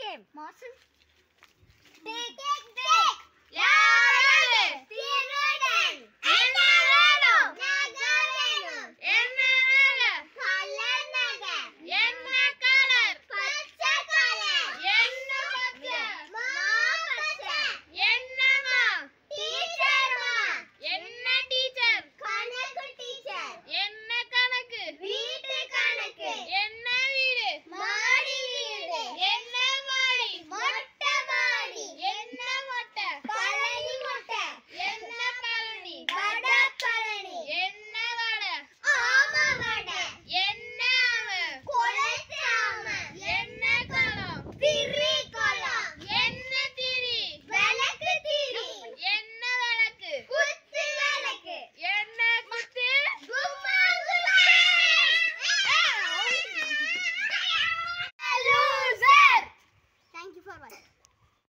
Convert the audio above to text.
game. Marcel. Take. யாரது? திருடன். என்ன வேணும்? நகை வேணும். என்ன வேலை? கலர் நகை. என்ன கலர்? பச்சை கலர். என்ன பச்சை? மாப்பச்சை. என்னம்மா? டீச்சர்மா. என்ன டீச்சர்? கணக்கு டீச்சர். என்ன கணக்கு? வீட்டு கணக்கு. என்ன வீடு? மாடி வீடு. என்ன மாடி? மொட்டை மாடி. என்ன மொட்டை? பழனி மொட்டை. என்ன பழனி? வடை பழனி. என்ன வடை? ஆமை வடை. என்ன ஆமை? குளத்து ஆமை. என்ன குளம்? திரி குளம். என்ன திரி? விளக்கு திரி. என்ன விளக்கு? குத்து விளக்கு. என்ன குத்து? கும்மாங்குத்து. Loser! Thank you for watching.